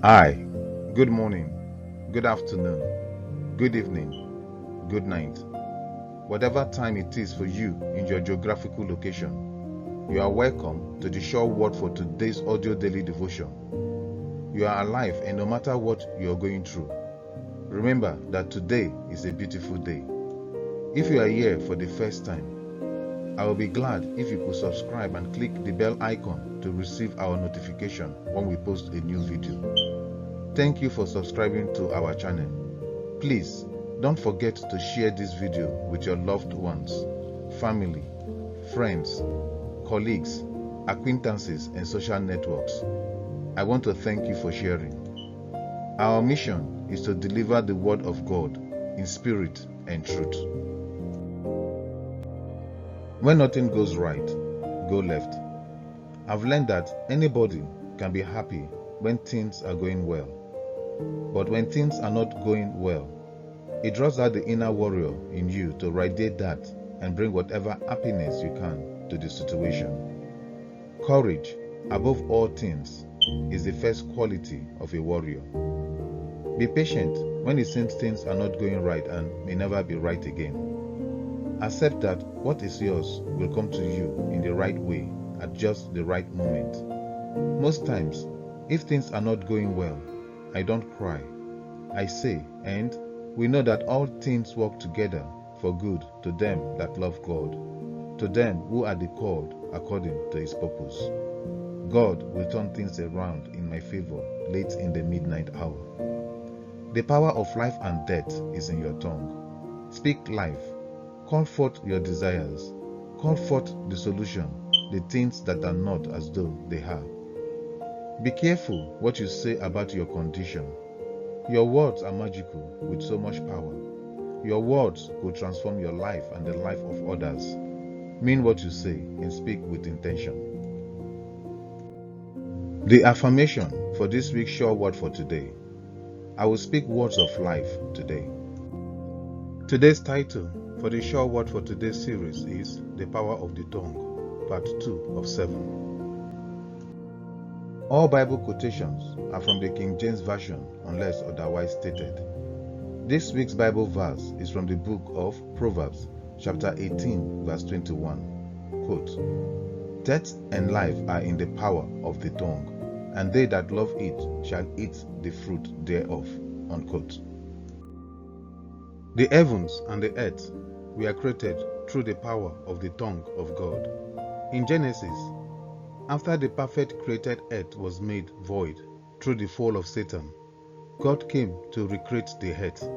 Hi, good morning, good afternoon, good evening, good night. Whatever time it is for you in your geographical location, you are welcome to the sure word for today's audio daily devotion. You are alive, and no matter what you are going through, remember that today is a beautiful day. If you are here for the first time, I will be glad if you could subscribe and click the bell icon to receive our notification when we post a new video. Thank you for subscribing to our channel. Please don't forget to share this video with your loved ones, family, friends, colleagues, acquaintances, and social networks. I want to thank you for sharing. Our mission is to deliver the word of God in spirit and truth. When nothing goes right, go left. I've learned that anybody can be happy when things are going well. But when things are not going well, it draws out the inner warrior in you to radiate that and bring whatever happiness you can to the situation. Courage, above all things, is the first quality of a warrior. Be patient when it seems things are not going right and may never be right again. Accept that what is yours will come to you in the right way at just the right moment. Most times, if things are not going well, I don't cry. I say, and we know that all things work together for good to them that love God, to them who are the called according to his purpose. God will turn things around in my favor late in the midnight hour. The power of life and death is in your tongue. Speak life. Call forth your desires. Call forth the solution, the things that are not as though they are. Be careful what you say about your condition. Your words are magical with so much power. Your words will transform your life and the life of others. Mean what you say and speak with intention. The affirmation for this week's sure word for today. I will speak words of life today. Today's title for the sure word for today's series is The Power of the Tongue, Part 2 of 7. All Bible quotations are from the King James Version unless otherwise stated. This week's Bible verse is from the book of Proverbs, chapter 18, verse 21. Quote, "Death and life are in the power of the tongue, and they that love it shall eat the fruit thereof." Unquote. The heavens and the earth were created through the power of the tongue of God. In Genesis, after the perfect created earth was made void through the fall of Satan, God came to recreate the earth.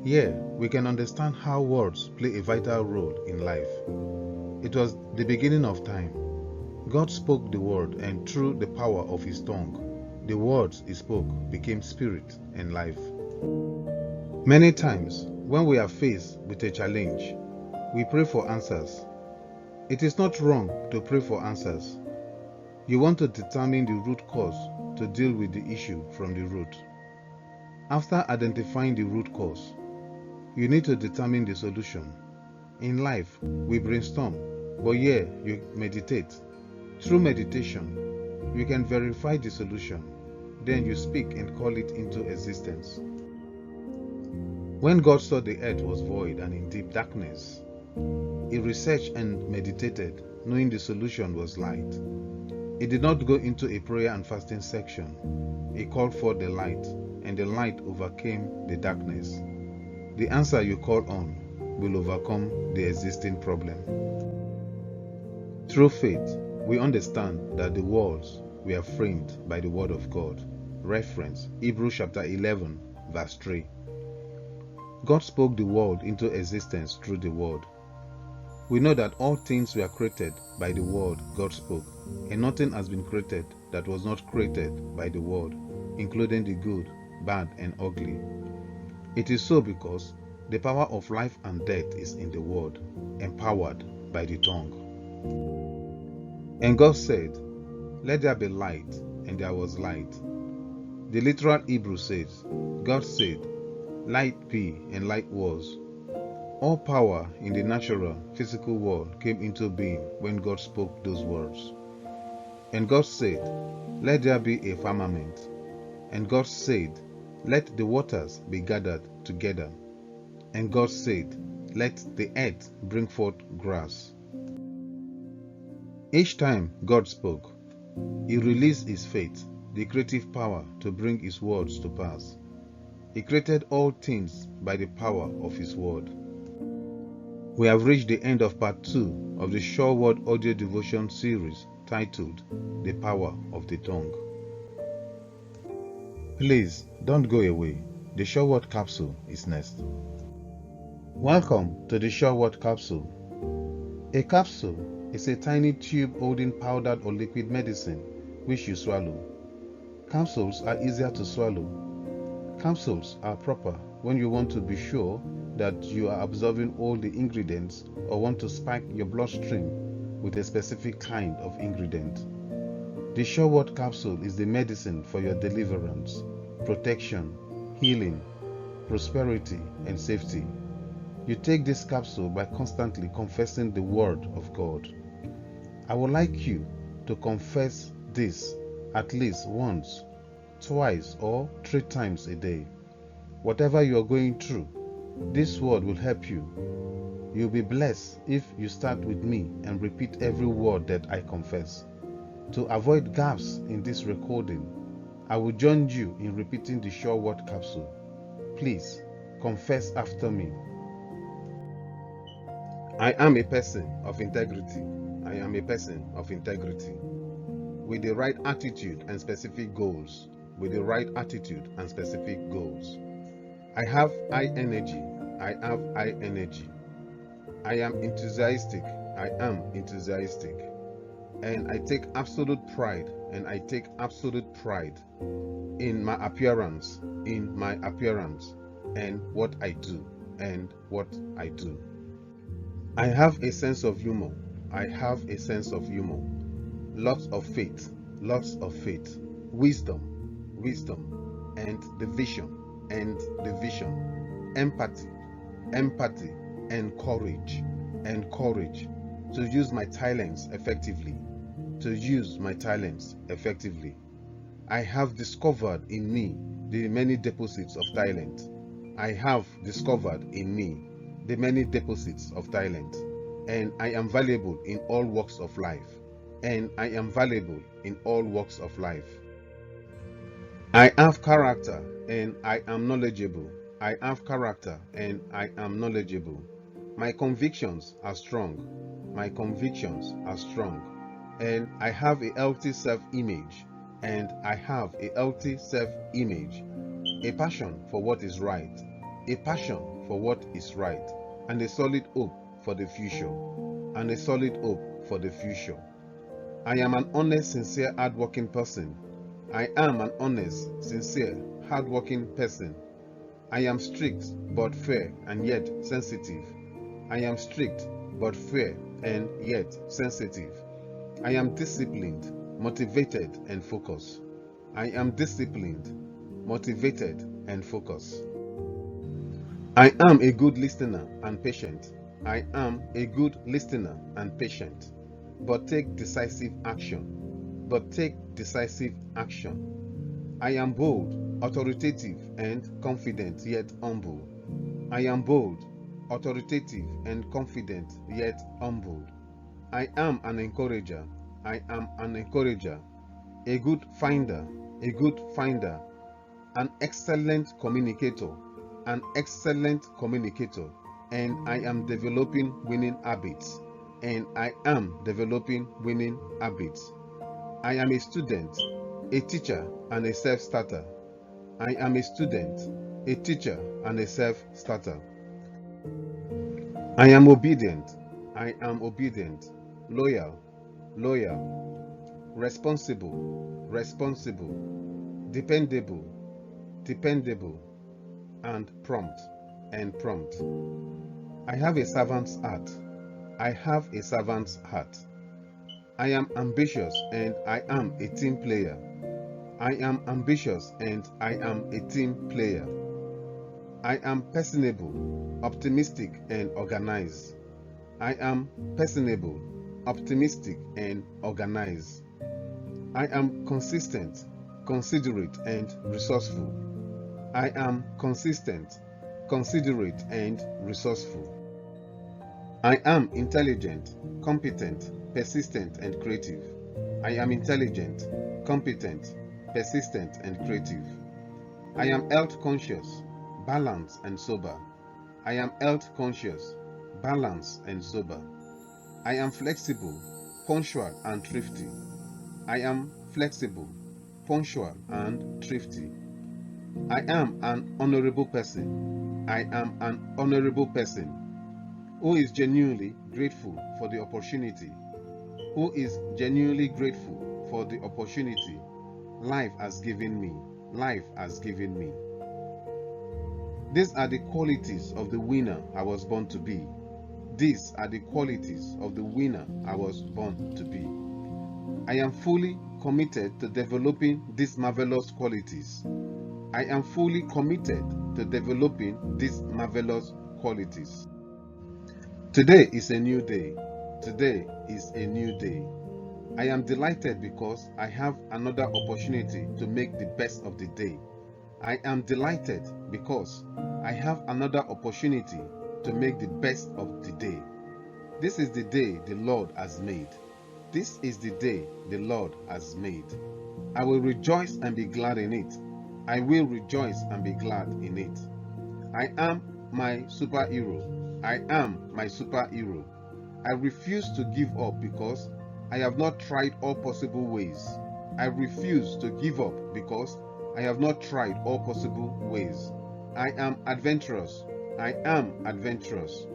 Here, we can understand how words play a vital role in life. It was the beginning of time. God spoke the word, and through the power of his tongue, the words he spoke became spirit and life. Many times, when we are faced with a challenge, we pray for answers. It is not wrong to pray for answers. You want to determine the root cause to deal with the issue from the root. After identifying the root cause, you need to determine the solution. In life, we brainstorm, but here you meditate. Through meditation, you can verify the solution. Then you speak and call it into existence. When God saw the earth was void and in deep darkness, he researched and meditated, knowing the solution was light. He did not go into a prayer and fasting section. He called for the light, and the light overcame the darkness. The answer you call on will overcome the existing problem. Through faith, we understand that the worlds were framed by the word of God. Reference Hebrews chapter 11, verse 3. God spoke the world into existence through the word. We know that all things were created by the word God spoke, and nothing has been created that was not created by the word, including the good, bad, and ugly. It is so because the power of life and death is in the word, empowered by the tongue. And God said, "Let there be light," and there was light. The literal Hebrew says, God said, "Light be," and light was. All power in the natural, physical world came into being when God spoke those words. And God said, "Let there be a firmament," And God said, "Let the waters be gathered together." And God said, "Let the earth bring forth grass." Each time God spoke, He released His faith, the creative power to bring His words to pass. He created all things by the power of His word. We have reached the end of part 2 of the Sure Word audio devotion series titled The Power of the Tongue. Please don't go away. The Sure Word Capsule is next. Welcome to the Sure Word Capsule. A capsule is a tiny tube holding powdered or liquid medicine which you swallow. Capsules are easier to swallow. Capsules are proper when you want to be sure that you are absorbing all the ingredients or want to spike your bloodstream with a specific kind of ingredient. The Sure Word Capsule is the medicine for your deliverance, protection, healing, prosperity, and safety. You take this capsule by constantly confessing the Word of God. I would like you to confess this at least once, twice, or 3 times a day. Whatever you are going through, this word will help you. You'll be blessed if you start with me and repeat every word that I confess. To avoid gaps in this recording, I will join you in repeating the Sure Word Capsule. Please confess after me. I am a person of integrity. I am a person of integrity. With the right attitude and specific goals. With the right attitude and specific goals. I have high energy. I have high energy. I am enthusiastic. I am enthusiastic. And I take absolute pride. And I take absolute pride in my appearance. In my appearance. And what I do. And what I do. I have a sense of humor. I have a sense of humor. Lots of faith. Lots of faith. Wisdom. Wisdom. And the vision. And the vision. Empathy. Empathy. And courage. And courage. To use my talents effectively. To use my talents effectively. I have discovered in me the many deposits of talent. I have discovered in me the many deposits of talent, and I am valuable in all walks of life. And I am valuable in all walks of life. I have character and I am knowledgeable. I have character and I am knowledgeable. My convictions are strong. My convictions are strong. And I have a healthy self-image. And I have a healthy self-image. A passion for what is right. A passion for what is right. And a solid hope for the future. And a solid hope for the future. I am an honest, sincere, hardworking person. I am an honest, sincere, hardworking person. I am strict but fair and yet sensitive. I am strict but fair and yet sensitive. I am disciplined, motivated, and focused. I am disciplined, motivated, and focused. I am a good listener and patient. I am a good listener and patient. But take decisive action. But take decisive action. I am bold, authoritative, and confident, yet humble. I am bold, authoritative, and confident, yet humble. I am an encourager. I am an encourager. A good finder. A good finder. An excellent communicator. An excellent communicator. And I am developing winning habits. And I am developing winning habits. I am a student, a teacher, and a self-starter. I am a student, a teacher, and a self-starter. I am obedient. I am obedient. Loyal, loyal. Responsible, responsible. Dependable, dependable. And prompt, I have a servant's heart. I have a servant's heart. I am ambitious and I am a team player. I am ambitious and I am a team player. I am personable, optimistic, and organized. I am personable, optimistic, and organized. I am consistent, considerate and resourceful. I am consistent, considerate and resourceful. I am intelligent, competent, persistent and creative. I am intelligent, competent, persistent and creative. I am health conscious, balanced and sober. I am health conscious, balanced and sober. I am flexible, punctual and thrifty. I am flexible, punctual and thrifty. I am an honorable person. I am an honorable person who is genuinely grateful for the opportunity. Who is genuinely grateful for the opportunity life has given me. Life has given me. These are the qualities of the winner I was born to be. These are the qualities of the winner I was born to be. I am fully committed to developing these marvelous qualities. I am fully committed to developing these marvelous qualities. Today is a new day. Today is a new day. I am delighted because I have another opportunity to make the best of the day. I am delighted because I have another opportunity to make the best of the day. This is the day the Lord has made. This is the day the Lord has made. I will rejoice and be glad in it. I will rejoice and be glad in it. I am my superhero. I am my superhero. I refuse to give up because I have not tried all possible ways. I refuse to give up because I have not tried all possible ways. I am adventurous. I am adventurous.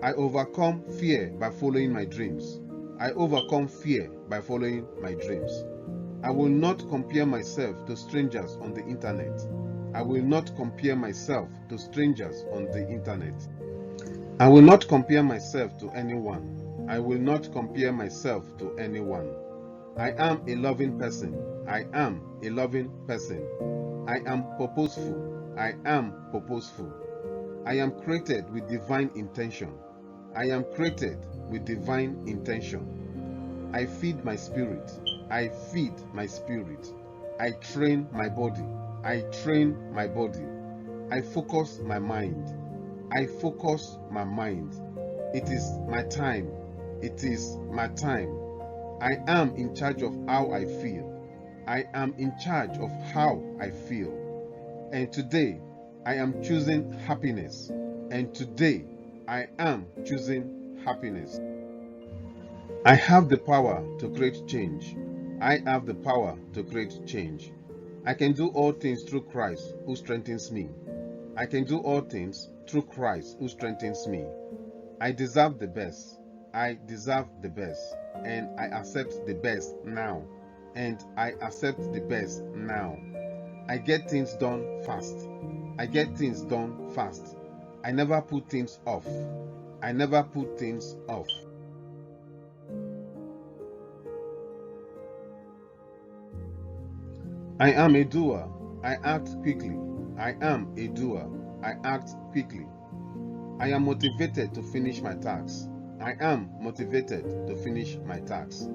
I overcome fear by following my dreams. I overcome fear by following my dreams. I will not compare myself to strangers on the internet. I will not compare myself to strangers on the internet. I will not compare myself to anyone. I will not compare myself to anyone. I am a loving person. I am a loving person. I am purposeful. I am purposeful. I am created with divine intention. I am created with divine intention. I feed my spirit. I feed my spirit. I train my body. I train my body. I focus my mind. I focus my mind. It is my time. It is my time. I am in charge of how I feel. I am in charge of how I feel. And today, I am choosing happiness. And today, I am choosing happiness. I have the power to create change. I have the power to create change. I can do all things through Christ who strengthens me. I can do all things through Christ who strengthens me. I deserve the best. I deserve the best. And I accept the best now. And I accept the best now. I get things done fast. I get things done fast. I never put things off. I never put things off. I am a doer. I act quickly. I am a doer. I act quickly. I am motivated to finish my tasks. I am motivated to finish my tasks.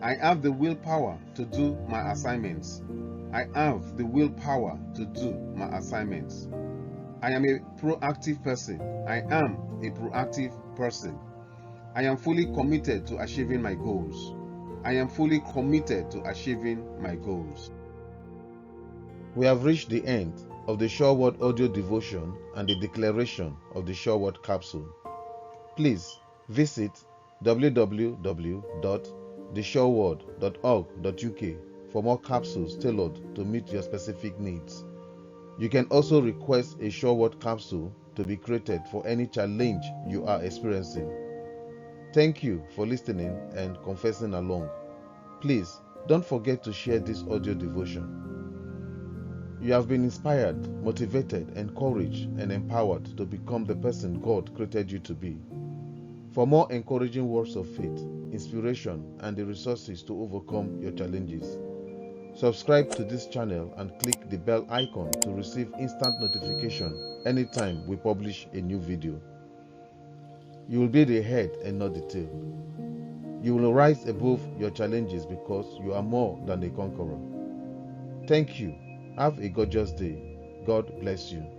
I have the willpower to do my assignments. I have the willpower to do my assignments. I am a proactive person. I am a proactive person. I am fully committed to achieving my goals. I am fully committed to achieving my goals. We have reached the end of the Sure Word audio devotion and the declaration of the Sure Word capsule. Please visit www.theshoreword.org.uk for more capsules tailored to meet your specific needs. You can also request a Sure Word capsule to be created for any challenge you are experiencing. Thank you for listening and confessing along. Please don't forget to share this audio devotion. You have been inspired, motivated, encouraged, and empowered to become the person God created you to be. For more encouraging words of faith, inspiration, and the resources to overcome your challenges, subscribe to this channel and click the bell icon to receive instant notification anytime we publish a new video. You will be the head and not the tail. You will rise above your challenges because you are more than a conqueror. Thank you. Have a gorgeous day. God bless you.